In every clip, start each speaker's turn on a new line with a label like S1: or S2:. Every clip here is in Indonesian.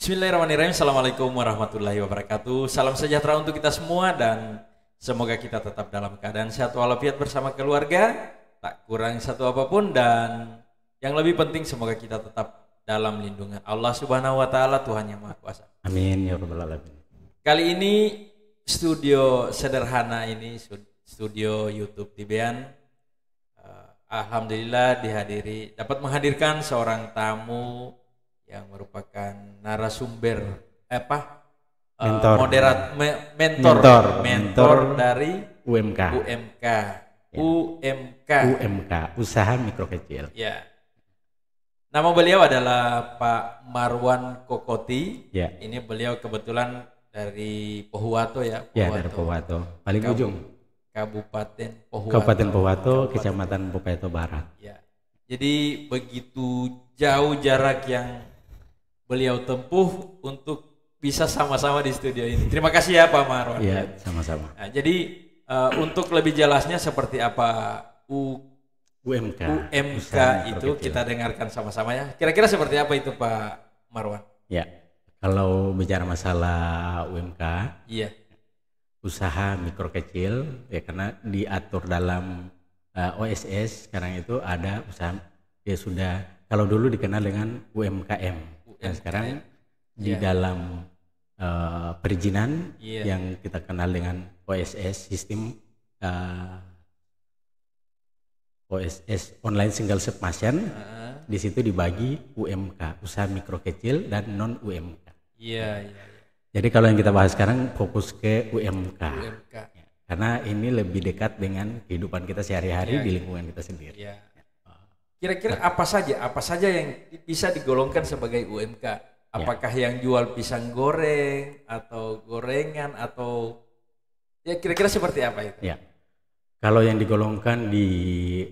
S1: Bismillahirrahmanirrahim. Assalamualaikum warahmatullahi wabarakatuh. Salam sejahtera untuk kita semua dan semoga kita tetap dalam keadaan sehat walafiat bersama keluarga, tak kurang satu apapun, dan yang lebih penting semoga kita tetap dalam lindungan Allah Subhanahu wa taala, Tuhan yang Maha Kuasa.
S2: Amin ya rabbal alamin.
S1: Kali ini studio sederhana ini, studio YouTube Tibean, alhamdulillah dapat menghadirkan seorang tamu yang merupakan narasumber mentor dari
S2: UMK.
S1: UMK
S2: Usaha Mikro Kecil.
S1: Ya. Nama beliau adalah Pak Marwan Kokoti.
S2: Ya.
S1: Ini beliau kebetulan dari Pohuwato ya.
S2: Ya, dari Pohuwato. Paling ujung.
S1: Kabupaten Pohuwato.
S2: Kabupaten Pohuwato, Kecamatan Popayato Barat.
S1: Ya. Jadi begitu jauh jarak yang beliau tempuh untuk bisa sama-sama di studio ini. Terima kasih ya Pak Marwan.
S2: Iya, sama-sama.
S1: Nah, jadi untuk lebih jelasnya seperti apa
S2: UMK
S1: itu kita dengarkan sama-sama ya. Kira-kira seperti apa itu Pak Marwan?
S2: Ya, kalau bicara masalah UMK,
S1: iya,
S2: usaha mikro kecil, ya karena diatur dalam OSS sekarang itu ada usaha, ya sudah, kalau dulu dikenal dengan UMKM. Dan sekarang di dalam perizinan yang kita kenal dengan OSS, sistem OSS online single submission, di situ dibagi UMK, usaha mikro kecil dan non UMK.
S1: Iya.
S2: Jadi kalau yang kita bahas sekarang fokus ke UMK.
S1: Ya,
S2: karena ini lebih dekat dengan kehidupan kita sehari-hari di lingkungan kita sendiri.
S1: Ya. Kira-kira apa saja yang bisa digolongkan sebagai UMK? Apakah yang jual pisang goreng atau gorengan atau ya kira-kira seperti apa itu?
S2: Ya. Kalau yang digolongkan di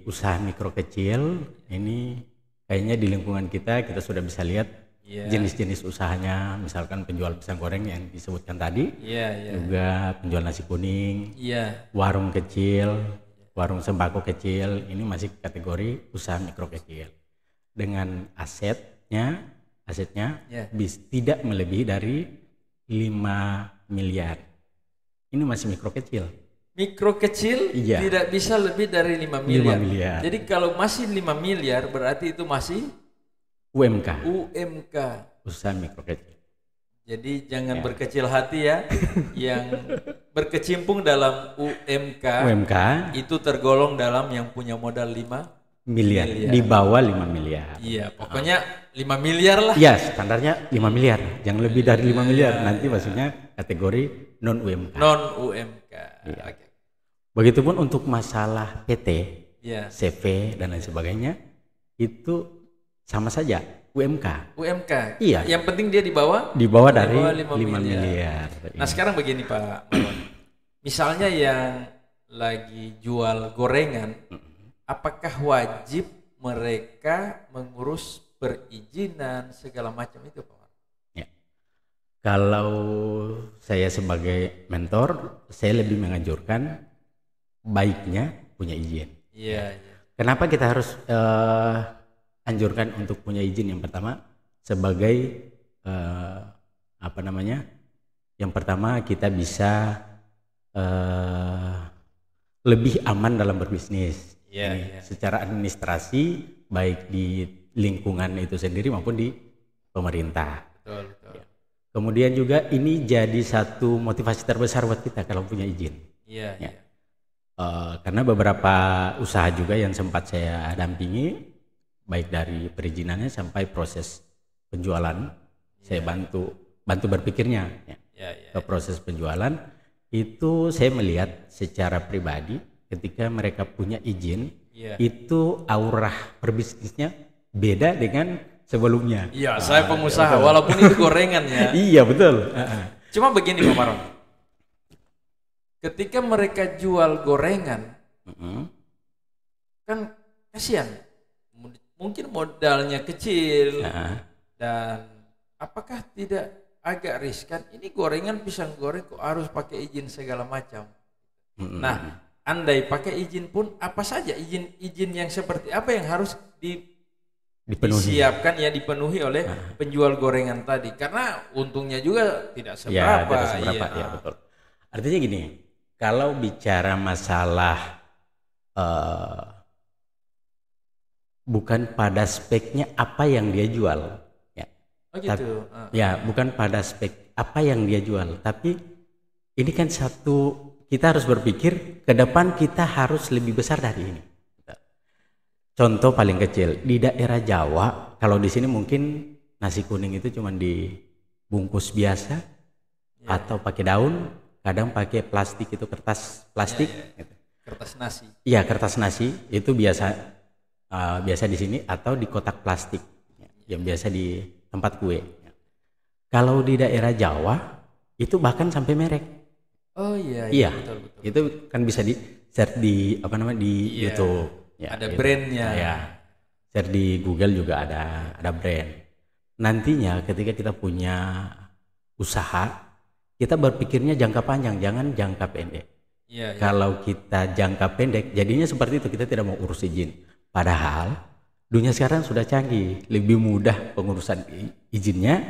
S2: usaha mikro kecil ini kayaknya di lingkungan kita sudah bisa lihat jenis-jenis usahanya, misalkan penjual pisang goreng yang disebutkan tadi, juga penjual nasi kuning, warung kecil, warung sembako kecil, ini masih kategori usaha mikro kecil. Dengan asetnya tidak melebihi dari 5 miliar. Ini masih mikro kecil.
S1: Mikro kecil tidak bisa lebih dari 5 miliar. Jadi kalau masih 5 miliar berarti itu masih
S2: UMK. Usaha mikro kecil.
S1: Jadi jangan berkecil hati ya, yang berkecimpung dalam UMK itu tergolong dalam yang punya modal 5 miliar.
S2: Di bawah 5 miliar.
S1: Iya, pokoknya 5 miliar lah.
S2: Iya, standarnya 5 miliar. Jangan lebih dari 5 miliar. Nanti maksudnya kategori non UMK.
S1: Non UMK.
S2: Iya. Okay. Begitupun untuk masalah PT, CV dan lain sebagainya, itu sama saja. UMK.
S1: Iya. Yang penting dia di bawah
S2: dari 5 miliar.
S1: Nah, sekarang begini Pak Marwan. Misalnya yang lagi jual gorengan, apakah wajib mereka mengurus perizinan segala macam itu Pak Marwan?
S2: Ya. Kalau saya sebagai mentor, saya lebih menganjurkan baiknya punya izin.
S1: Iya.
S2: Kenapa kita harus anjurkan untuk punya izin? Yang pertama sebagai yang pertama kita bisa lebih aman dalam berbisnis. Secara administrasi baik di lingkungan itu sendiri maupun di pemerintah.
S1: Betul.
S2: Ya. Kemudian juga ini jadi satu motivasi terbesar buat kita kalau punya izin. Karena beberapa usaha juga yang sempat saya dampingi, baik dari perizinannya sampai proses penjualan, saya bantu berpikirnya ke proses penjualan. Itu saya melihat secara pribadi ketika mereka punya izin, itu aura perbisnisnya beda dengan sebelumnya.
S1: Iya, saya pengusaha walaupun itu gorengan ya.
S2: Iya, betul.
S1: Cuma begini Pak Marwan, ketika mereka jual gorengan, kan kasihan. Mungkin modalnya kecil dan apakah tidak agak riskan? Ini gorengan pisang goreng kok harus pakai izin segala macam. Nah, andai pakai izin pun apa saja izin yang seperti apa yang harus disiapkan ya, dipenuhi oleh penjual gorengan tadi, karena untungnya juga tidak seberapa.
S2: Ya, tidak seberapa, ya betul. Artinya gini, kalau bicara masalah bukan pada speknya apa yang dia jual, ya.
S1: Oh gitu.
S2: Ya, bukan pada spek apa yang dia jual, tapi ini kan satu, kita harus berpikir ke depan kita harus lebih besar dari ini. Contoh paling kecil di daerah Jawa, kalau di sini mungkin nasi kuning itu cuma dibungkus biasa atau pakai daun, kadang pakai plastik, itu kertas plastik. Gitu.
S1: Kertas nasi.
S2: Iya, kertas nasi itu biasa di sini, atau di kotak plastik yang biasa di tempat kue. Kalau di daerah Jawa itu bahkan sampai merek.
S1: Oh iya. Betul.
S2: Itu kan bisa di share di YouTube. Ya,
S1: ada
S2: gitu.
S1: brandnya.
S2: Ya, share di Google juga ada brand. Nantinya ketika kita punya usaha, kita berpikirnya jangka panjang, jangan jangka pendek. Kalau kita jangka pendek, jadinya seperti itu, kita tidak mau urus izin. Padahal dunia sekarang sudah canggih, lebih mudah pengurusan izinnya,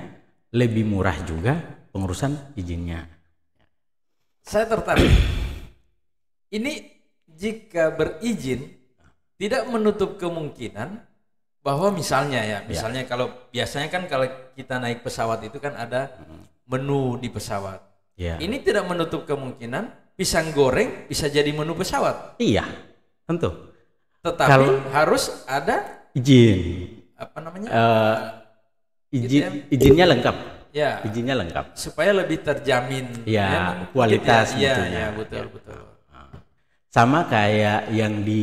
S2: lebih murah juga pengurusan izinnya.
S1: Saya tertarik. Ini jika berizin tidak menutup kemungkinan bahwa misalnya kalau biasanya kan kalau kita naik pesawat itu kan ada menu di pesawat. Ini tidak menutup kemungkinan pisang goreng bisa jadi menu pesawat.
S2: Iya, tentu.
S1: Tetapi harus ada
S2: izin. Izinnya lengkap.
S1: Ya.
S2: Izinnya lengkap.
S1: Supaya lebih terjamin.
S2: Ya, kualitas.
S1: Iya, betul.
S2: Sama kayak yang di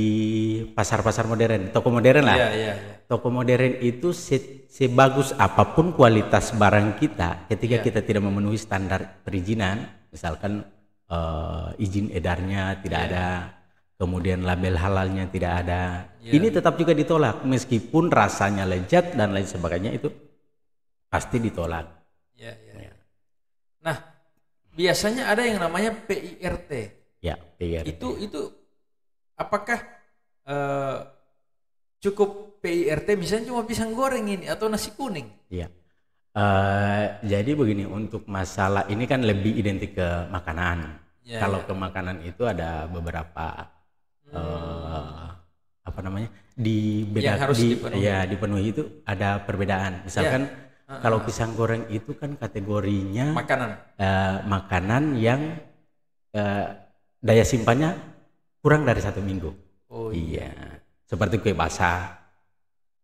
S2: pasar-pasar modern, toko modern lah.
S1: Iya.
S2: Toko modern itu sebagus apapun kualitas barang kita, ketika kita tidak memenuhi standar perizinan, misalkan izin edarnya tidak ada, kemudian label halalnya tidak ada, ini tetap juga ditolak, meskipun rasanya lezat dan lain sebagainya, itu pasti ditolak.
S1: Ya. Nah, biasanya ada yang namanya PIRT.
S2: Ya, PIRT.
S1: Itu apakah cukup PIRT misalnya cuma pisang goreng ini atau nasi kuning?
S2: Iya. Jadi begini, untuk masalah ini kan lebih identik ke makanan. Kalau ke makanan itu ada beberapa dipenuhi itu ada perbedaan. Misalkan kalau pisang goreng itu kan kategorinya makanan yang daya simpannya kurang dari 1 minggu. Oh iya. Seperti kue basah,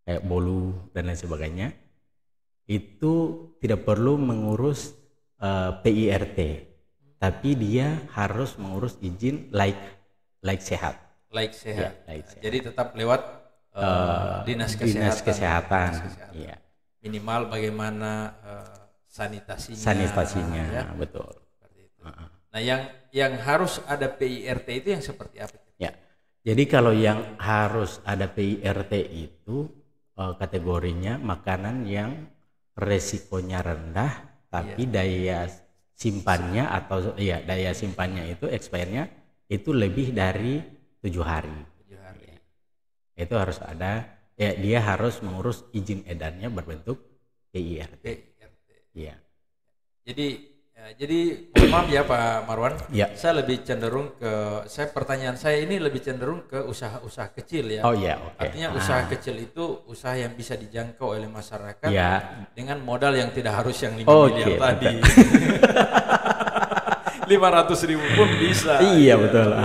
S2: kayak bolu dan lain sebagainya, itu tidak perlu mengurus PIRT, tapi dia harus mengurus izin laik sehat.
S1: Laik sehat. Jadi tetap lewat dinas kesehatan.
S2: Iya.
S1: Minimal bagaimana sanitasinya.
S2: Betul.
S1: Nah, yang harus ada PIRT itu yang seperti apa?
S2: Ya. Jadi kalau yang harus ada PIRT itu kategorinya makanan yang resikonya rendah, tapi daya simpannya itu expire-nya itu lebih dari 7 hari. Itu harus ada. Dia harus mengurus izin edarnya berbentuk PIRT. Iya.
S1: Jadi maaf ya Pak Marwan, saya lebih cenderung pertanyaan saya ini lebih cenderung ke usaha-usaha kecil ya.
S2: Oh iya, oke.
S1: Artinya usaha kecil itu usaha yang bisa dijangkau oleh masyarakat dengan modal yang tidak harus yang 5 miliar tadi. 500.000 pun bisa.
S2: Iya betul.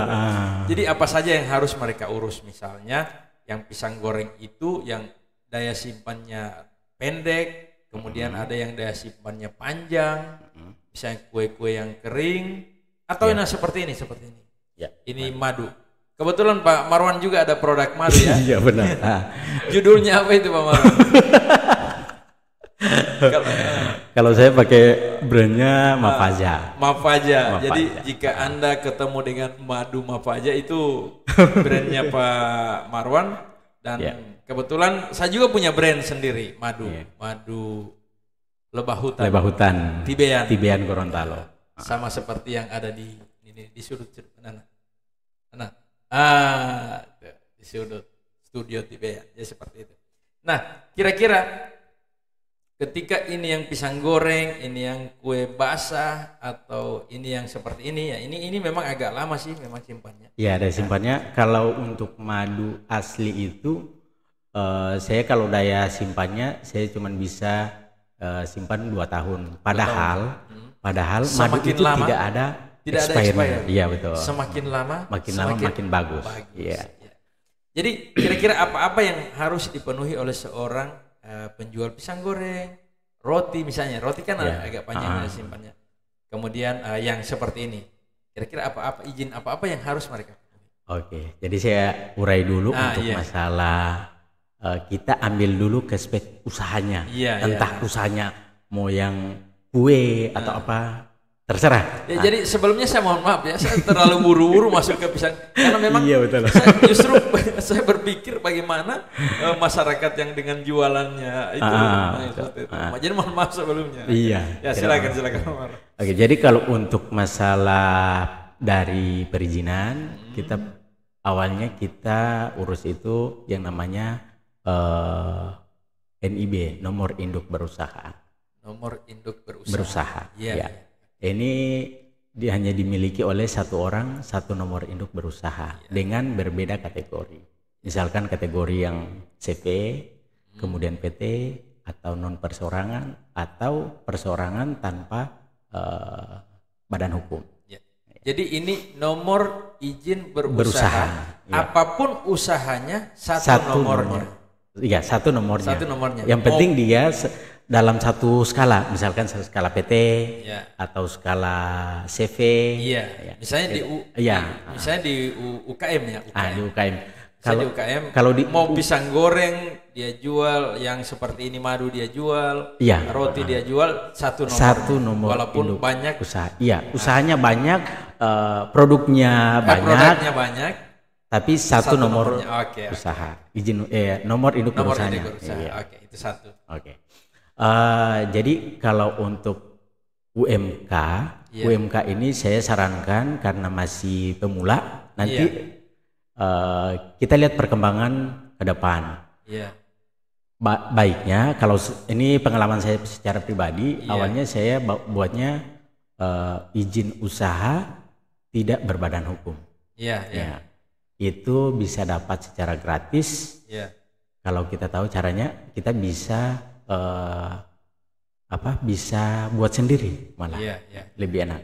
S1: Jadi apa saja yang harus mereka urus, misalnya yang pisang goreng itu yang daya simpannya pendek, kemudian ada yang daya simpannya panjang. Misalnya kue-kue yang kering atau seperti ini. Ini madu. Kebetulan Pak Marwan juga ada produk madu ya.
S2: Iya benar.
S1: Judulnya apa itu Pak Marwan?
S2: Kalau saya pakai brandnya Mafaja.
S1: Mafaja. Jadi jika Anda ketemu dengan madu Mafaja, itu brandnya Pak Marwan, dan kebetulan saya juga punya brand sendiri, madu Lebah Hutan. Tibean
S2: Gorontalo.
S1: Sama seperti yang ada di sudut mana? Di sudut studio Tibean. Jadi seperti itu. Nah, kira-kira ketika ini yang pisang goreng, ini yang kue basah, atau ini yang seperti ini ya, ini memang agak lama sih memang simpannya.
S2: Iya, ada simpannya. Kalau untuk madu asli itu saya kalau daya simpannya saya cuma bisa simpan 2 tahun. Padahal madu
S1: Semakin
S2: itu
S1: lama,
S2: tidak ada expire. Iya, betul.
S1: Semakin lama
S2: makin bagus. Iya.
S1: Ya. Jadi kira-kira apa-apa yang harus dipenuhi oleh seorang penjual pisang goreng, roti misalnya, roti kan agak panjang simpannya. Kemudian yang seperti ini, kira-kira izin apa-apa yang harus mereka penuhi?
S2: Oke, jadi saya urai dulu untuk masalah kita ambil dulu ke spek usahanya, entah usahanya mau yang kue atau apa, terserah.
S1: Ya, jadi sebelumnya saya mohon maaf ya, saya terlalu buru-buru masuk ke pisang karena memang
S2: betul.
S1: saya berpikir bagaimana masyarakat yang dengan jualannya itu. Jadi mohon maaf sebelumnya.
S2: Iya.
S1: Ya silakan.
S2: Oke, jadi kalau untuk masalah dari perizinan, kita awalnya kita urus itu yang namanya NIB, nomor induk berusaha.
S1: Nomor induk berusaha.
S2: Iya. Ini hanya dimiliki oleh satu orang, satu nomor induk berusaha dengan berbeda kategori. Misalkan kategori yang CV, kemudian PT, atau non perseorangan, atau perseorangan tanpa badan hukum.
S1: Jadi ini nomor izin berusaha. Apapun usahanya satu nomornya.
S2: Iya, satu nomornya. Yang
S1: Yang
S2: penting dia dalam satu skala, misalkan skala PT atau skala CV.
S1: Misalnya di UKM ya.
S2: Di UKM.
S1: Kalau mau pisang goreng dia jual, yang seperti ini madu dia jual, roti dia jual, satu nomor. Walaupun banyak
S2: usaha. Iya, usahanya banyak, produknya banyak. Tapi satu nomor usaha. Izin nomor induk berusahanya.
S1: Oke, itu satu.
S2: Oke. Jadi kalau untuk UMK ini saya sarankan karena masih pemula, nanti kita lihat perkembangan ke depan. Baiknya kalau ini pengalaman saya secara pribadi, awalnya saya buatnya izin usaha tidak berbadan hukum. Itu bisa dapat secara gratis. Kalau kita tahu caranya, kita bisa bisa buat sendiri malah lebih enak.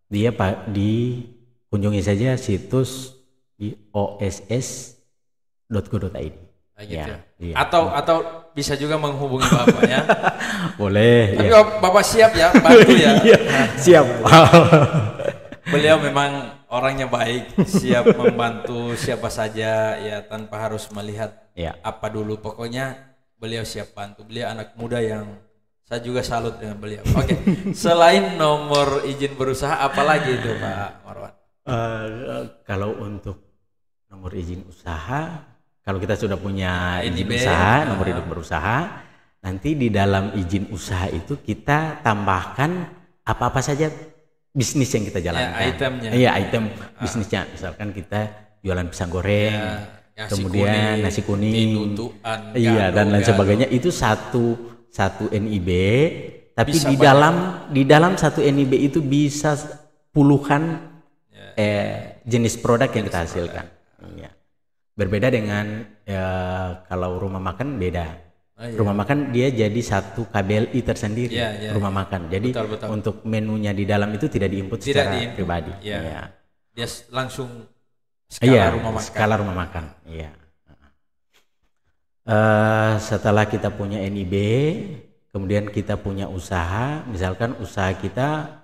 S2: Dia dikunjungi saja situs di oss.go.id.
S1: Atau bisa juga menghubungi Bapak ya.
S2: Boleh.
S1: Tapi Bapak siap ya bantu ya.
S2: Siap.
S1: Beliau memang orangnya baik, siap membantu siapa saja ya tanpa harus melihat apa dulu. Pokoknya beliau siap bantu. Beliau anak muda yang saya juga salut dengan beliau. Oke. Selain nomor izin berusaha, apalagi itu Pak Marwan?
S2: Kalau untuk nomor izin usaha, kalau kita sudah punya izin usaha, nomor induk berusaha, nanti di dalam izin usaha itu kita tambahkan apa-apa saja bisnis yang kita jalankan.
S1: Itemnya.
S2: Iya, item bisnisnya. Misalkan kita jualan pisang goreng. Kemudian nasi kuning, dan lain sebagainya. Itu satu NIB, tapi bisa di dalam satu NIB itu bisa puluhan jenis produk yang kita hasilkan. Berbeda dengan kalau rumah makan beda. Rumah makan dia jadi satu KBLI tersendiri. Rumah makan. Jadi untuk menunya di dalam itu tidak diinput secara pribadi.
S1: Dia langsung skala
S2: rumah makan. Setelah kita punya NIB, kemudian kita punya usaha, misalkan usaha kita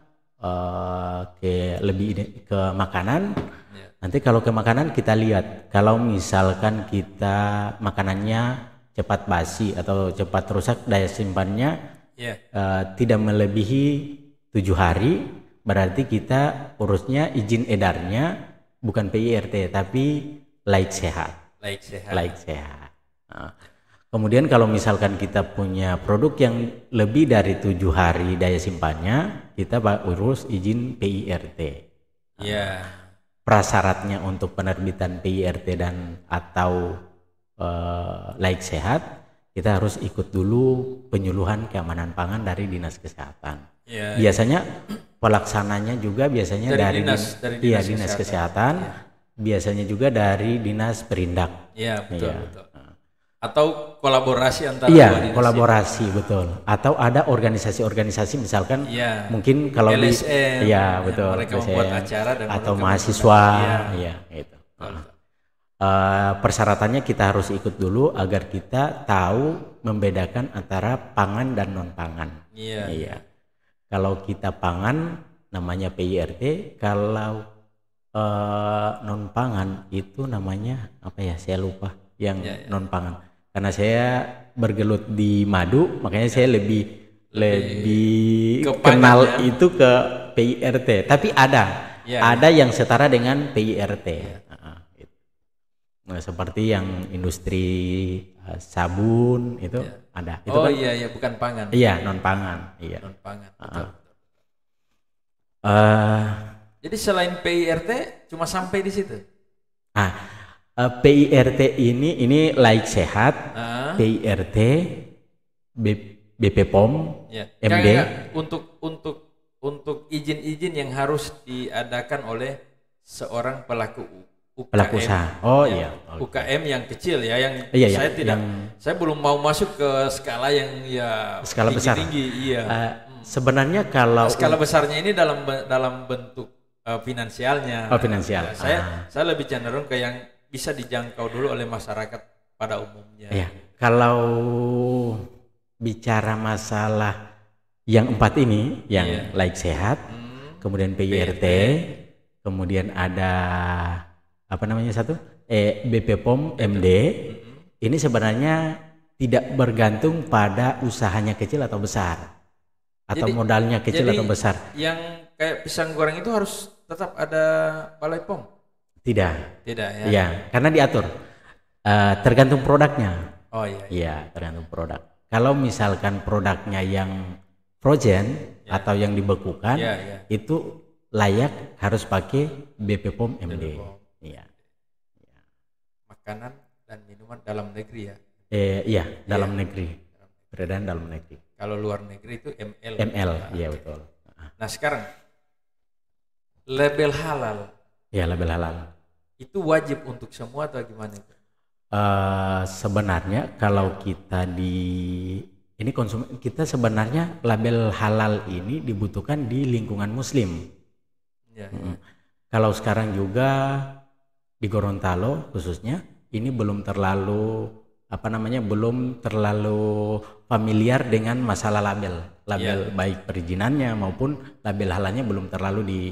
S2: lebih ke makanan. Nanti kalau ke makanan kita lihat, kalau misalkan kita makanannya cepat basi atau cepat rusak, daya simpannya tidak melebihi 7 hari, berarti kita urusnya izin edarnya bukan PIRT tapi laik sehat. Kemudian kalau misalkan kita punya produk yang lebih dari 7 hari daya simpannya, kita urus izin PIRT. Prasyaratnya untuk penerbitan PIRT dan atau laik sehat, kita harus ikut dulu penyuluhan keamanan pangan dari Dinas Kesehatan. Biasanya pelaksananya juga biasanya dari Dinas Kesehatan. Biasanya juga dari Dinas Perindak.
S1: Iya, betul. Atau kolaborasi antara
S2: dua dinas. Kolaborasi betul. Atau ada organisasi-organisasi misalkan mungkin kalau
S1: LSM,
S2: betul.
S1: Mereka membuat acara dan
S2: atau mahasiswa, gitu. Persyaratannya kita harus ikut dulu agar kita tahu membedakan antara pangan dan non pangan. Iya. Kalau kita pangan namanya PIRT, kalau non pangan itu namanya apa ya? Saya lupa. Yang non pangan. Karena saya bergelut di madu, makanya saya lebih kenal itu ke PIRT. Tapi ada yang setara dengan PIRT. Nah, seperti yang industri sabun itu ada. Itu kan,
S1: bukan pangan.
S2: Iya, non pangan. Iya.
S1: Non pangan. Betul. Jadi selain PIRT cuma sampai di situ.
S2: PIRT ini laik sehat, PIRT, BP POM, MD.
S1: Untuk izin-izin yang harus diadakan oleh seorang pelaku UKM.
S2: Pelaku usaha.
S1: UKM yang kecil ya, yang
S2: saya
S1: saya belum mau masuk ke skala yang
S2: skala besar.
S1: Tinggi.
S2: Sebenarnya kalau
S1: skala besarnya ini dalam bentuk finansialnya.
S2: Finansial.
S1: Saya lebih cenderung ke yang bisa dijangkau dulu oleh masyarakat pada umumnya.
S2: Kalau bicara masalah yang 4 ini, yang laik sehat, kemudian PIRT, kemudian ada apa namanya satu, BP POM, MD, ini sebenarnya tidak bergantung pada usahanya kecil atau besar, atau modalnya kecil atau besar.
S1: Yang kayak pisang goreng itu harus tetap ada balai POM?
S2: Tidak
S1: ya?
S2: Iya, karena diatur tergantung produknya.
S1: Iya,
S2: tergantung produk. Kalau misalkan produknya yang frozen atau yang dibekukan, itu layak harus pakai BP POM MD. Iya.
S1: Makanan dan minuman dalam negeri ya?
S2: Dalam negeri. Beredar dalam negeri.
S1: Kalau luar negeri itu ML.
S2: Iya betul.
S1: Nah sekarang label halal.
S2: Label halal.
S1: Itu wajib untuk semua atau gimana itu?
S2: Sebenarnya kalau kita konsumen, kita sebenarnya label halal ini dibutuhkan di lingkungan muslim. Kalau sekarang juga di Gorontalo khususnya ini belum terlalu familiar dengan masalah label baik perizinannya maupun label halalnya belum terlalu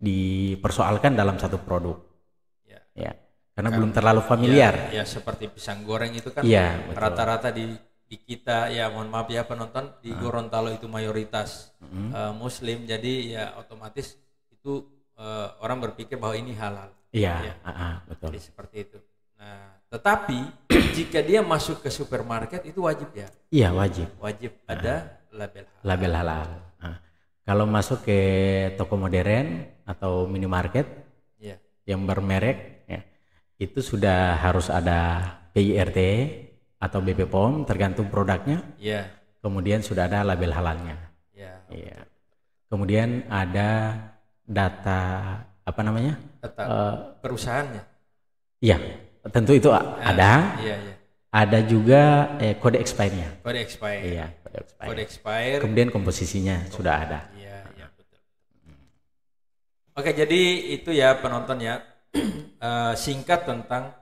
S2: dipersoalkan dalam satu produk. Karena belum terlalu familiar.
S1: Seperti pisang goreng itu kan rata-rata di kita mohon maaf ya penonton, di Gorontalo itu mayoritas muslim, jadi otomatis itu orang berpikir bahwa ini halal.
S2: Betul.
S1: Jadi seperti itu. Nah, tetapi jika dia masuk ke supermarket itu wajib ya?
S2: Iya, wajib.
S1: Wajib ada
S2: label halal. Kalau masuk ke toko modern atau minimarket yang bermerek, itu sudah harus ada PIRT atau BP POM tergantung produknya. Kemudian sudah ada label halalnya. Kemudian ada data
S1: data perusahaannya.
S2: Tentu itu ada. Ada juga kode expirednya.
S1: Kode expired.
S2: Kode expired. Kemudian komposisinya sudah ada.
S1: Betul. Oke, jadi itu ya penonton ya. Singkat tentang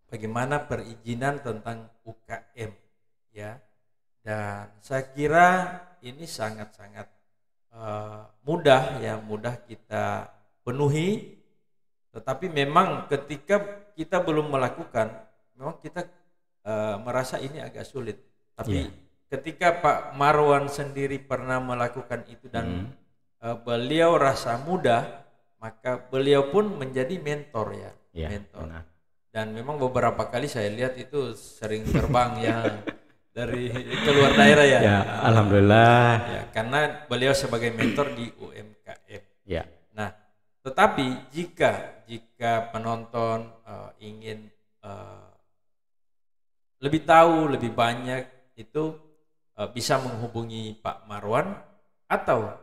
S1: bagaimana perizinan tentang UKM dan saya kira ini sangat-sangat mudah kita penuhi, tetapi memang ketika kita belum melakukan memang kita merasa ini agak sulit, tapi ketika Pak Marwan sendiri pernah melakukan itu dan beliau rasa mudah, maka beliau pun menjadi mentor mentor. Benar. Dan memang beberapa kali saya lihat itu sering terbang dari keluar daerah
S2: alhamdulillah.
S1: Karena beliau sebagai mentor di UMKM. Nah, tetapi jika penonton ingin lebih tahu lebih banyak itu bisa menghubungi Pak Marwan, atau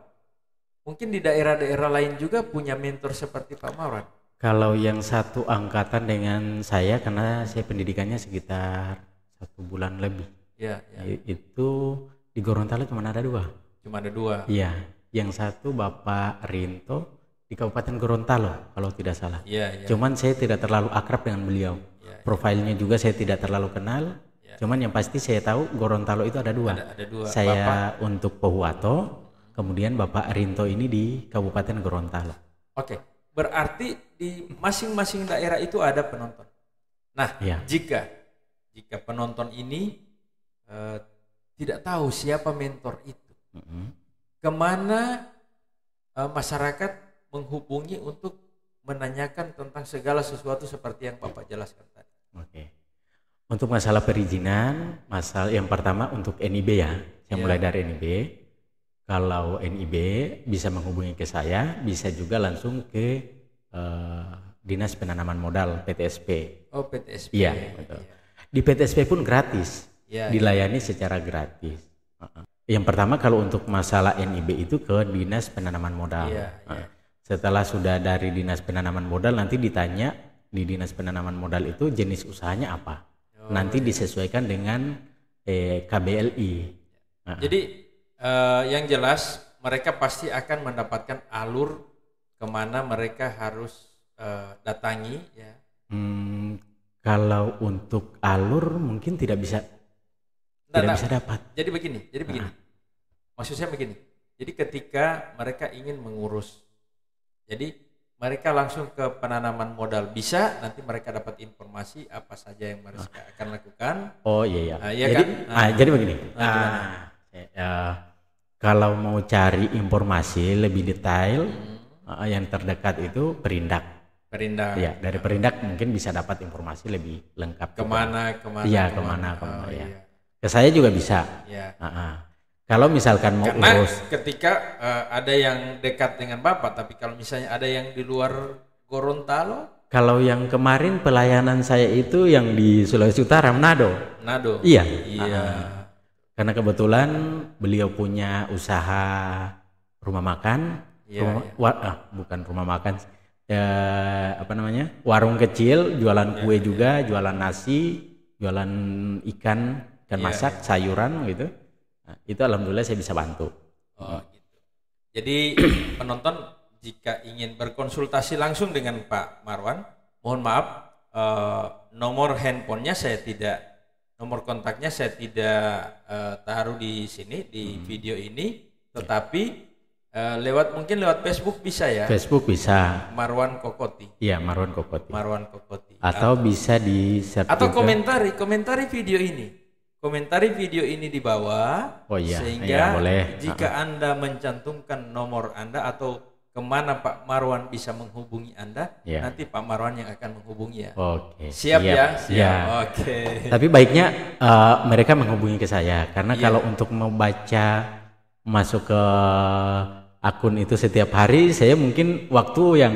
S1: mungkin di daerah-daerah lain juga punya mentor seperti Pak Marwan?
S2: Kalau yang satu angkatan dengan saya, karena saya pendidikannya sekitar 1 bulan lebih.
S1: Ya.
S2: Itu di Gorontalo cuma ada 2.
S1: Cuma ada 2.
S2: Iya, yang satu Bapak Rinto di Kabupaten Gorontalo kalau tidak salah.
S1: Iya.
S2: Cuman saya tidak terlalu akrab dengan beliau. Profilnya juga saya tidak terlalu kenal. Cuman yang pasti saya tahu Gorontalo itu ada 2.
S1: Ada 2.
S2: Saya
S1: Bapak
S2: untuk Pohuwato, kemudian Bapak Rinto ini di Kabupaten Gorontalo.
S1: Oke, berarti di masing-masing daerah itu ada penonton. Nah, jika penonton ini tidak tahu siapa mentor itu, kemana masyarakat menghubungi untuk menanyakan tentang segala sesuatu seperti yang Bapak jelaskan tadi?
S2: Oke. Untuk masalah perizinan, yang pertama untuk NIB ya, saya mulai dari NIB. Kalau NIB bisa menghubungi ke saya, bisa juga langsung ke Dinas Penanaman Modal PTSP.
S1: Oh, PTSP.
S2: Iya, betul. Di PTSP pun gratis, dilayani secara gratis. Yang pertama kalau untuk masalah NIB itu ke Dinas Penanaman Modal. Setelah sudah dari Dinas Penanaman Modal, nanti ditanya di Dinas Penanaman Modal itu jenis usahanya apa. Nanti disesuaikan dengan KBLI.
S1: Jadi yang jelas mereka pasti akan mendapatkan alur kemana mereka harus datangi ya.
S2: Kalau untuk alur mungkin tidak bisa dapat.
S1: Jadi begini. Maksud saya begini. Jadi ketika mereka ingin mengurus, jadi mereka langsung ke penanaman modal bisa, nanti mereka dapat informasi apa saja yang mereka akan lakukan.
S2: Oh iya.
S1: Jadi,
S2: kan? Jadi begini. Kalau mau cari informasi lebih detail, yang terdekat itu Perindak. Ya, dari Perindak mungkin bisa dapat informasi lebih lengkap.
S1: Kemana?
S2: Iya, kemana. Ke saya juga bisa. Kalau misalkan mau urus,
S1: ketika ada yang dekat dengan Bapak, tapi kalau misalnya ada yang di luar Gorontalo.
S2: Kalau yang kemarin pelayanan saya itu yang di Sulawesi Utara, Manado. Iya. Karena kebetulan beliau punya usaha rumah makan, bukan rumah makan, warung kecil, jualan kue juga, jualan nasi, jualan ikan dan masak sayuran gitu. Nah, itu alhamdulillah saya bisa bantu.
S1: Gitu. Jadi penonton jika ingin berkonsultasi langsung dengan Pak Marwan, mohon maaf nomor handphonenya nomor kontaknya saya tidak taruh di sini di video ini, tetapi mungkin lewat Facebook bisa ya?
S2: Facebook bisa.
S1: Marwan Kokoti.
S2: Iya, Marwan Kokoti.
S1: Atau
S2: bisa di share
S1: atau komentari video ini. Komentari video ini di bawah, sehingga
S2: boleh.
S1: Jika Anda mencantumkan nomor Anda atau kemana Pak Marwan bisa menghubungi Anda, nanti Pak Marwan yang akan menghubungi ya.
S2: Oke.
S1: Siap ya?
S2: Oke. Tapi baiknya mereka menghubungi ke saya, karena kalau untuk membaca masuk ke akun itu setiap hari, saya mungkin waktu yang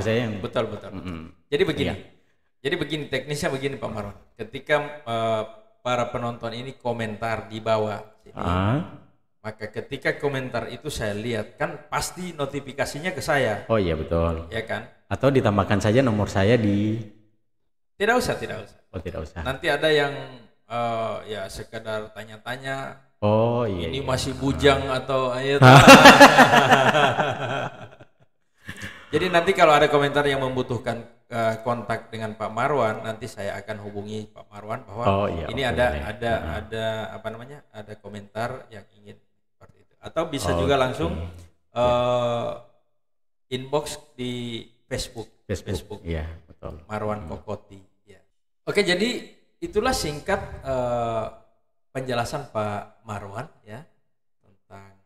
S2: saya yang
S1: betul. Jadi begini teknisnya begini Pak Marwan. Ketika para penonton ini komentar di bawah sini, maka ketika komentar itu saya lihat kan pasti notifikasinya ke saya.
S2: Oh iya betul.
S1: Ya kan?
S2: Atau ditambahkan saja nomor saya di.
S1: Tidak usah.
S2: Oh tidak usah.
S1: Nanti ada yang sekedar tanya-tanya.
S2: Oh iya.
S1: Ini masih bujang atau ayat. Jadi nanti kalau ada komentar yang membutuhkan kontak dengan Pak Marwan, nanti saya akan hubungi Pak Marwan bahwa ini ada komentar yang ingin seperti itu. Atau bisa juga langsung inbox di Facebook.
S2: Iya, betul.
S1: Marwan Kokoti. Ya. Oke, jadi itulah singkat penjelasan Pak Marwan ya tentang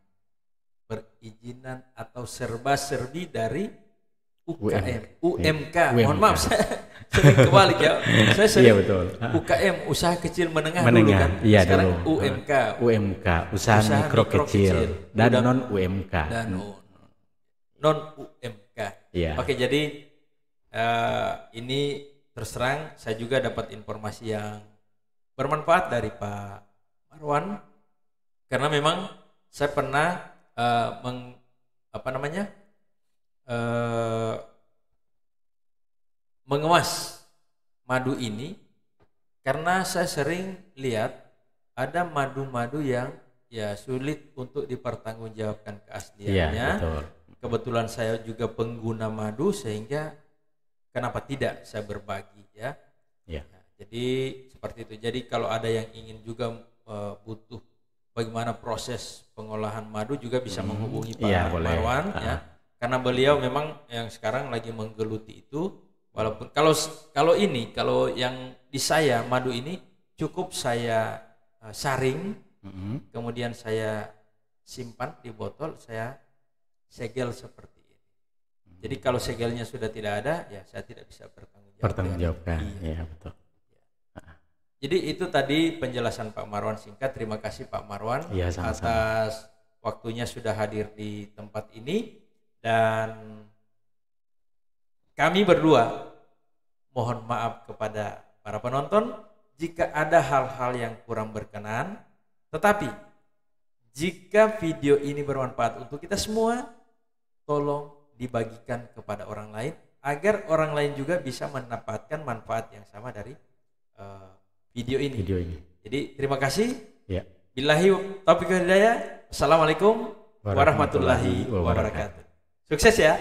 S1: perizinan atau serba-serbi dari UMK. Mohon maaf saya sering kebalik ya. Saya sering UKM, usaha kecil menengah dulu kan.
S2: Iya,
S1: sekarang
S2: dulu.
S1: UMK,
S2: usaha mikro kecil dan non UMK.
S1: Non UMK.
S2: Iya.
S1: Oke, jadi ini terus terang saya juga dapat informasi yang bermanfaat dari Pak Marwan, karena memang saya pernah mengemas madu ini, karena saya sering lihat ada madu-madu yang ya sulit untuk dipertanggungjawabkan keasliannya.
S2: Iya, betul.
S1: Kebetulan saya juga pengguna madu, sehingga kenapa tidak saya berbagi ya.
S2: Iya.
S1: Nah, jadi seperti itu. Jadi kalau ada yang ingin juga butuh bagaimana proses pengolahan madu, juga bisa menghubungi Pak Marwan ya. Karena beliau memang yang sekarang lagi menggeluti itu. Walaupun kalau yang di saya madu ini cukup saya saring, kemudian saya simpan di botol, saya segel seperti ini. Jadi kalau segelnya sudah tidak ada, ya saya tidak bisa
S2: bertanggungjawabkan. Iya, betul.
S1: Jadi itu tadi penjelasan Pak Marwan singkat. Terima kasih Pak Marwan atas waktunya sudah hadir di tempat ini, dan kami berdua mohon maaf kepada para penonton jika ada hal-hal yang kurang berkenan. Tetapi jika video ini bermanfaat untuk kita semua, tolong dibagikan kepada orang lain agar orang lain juga bisa mendapatkan manfaat yang sama dari video ini. Jadi terima kasih. Ya. Billahi taufiq wal hidayah. Assalamualaikum warahmatullahi wabarakatuh. Sukses ya.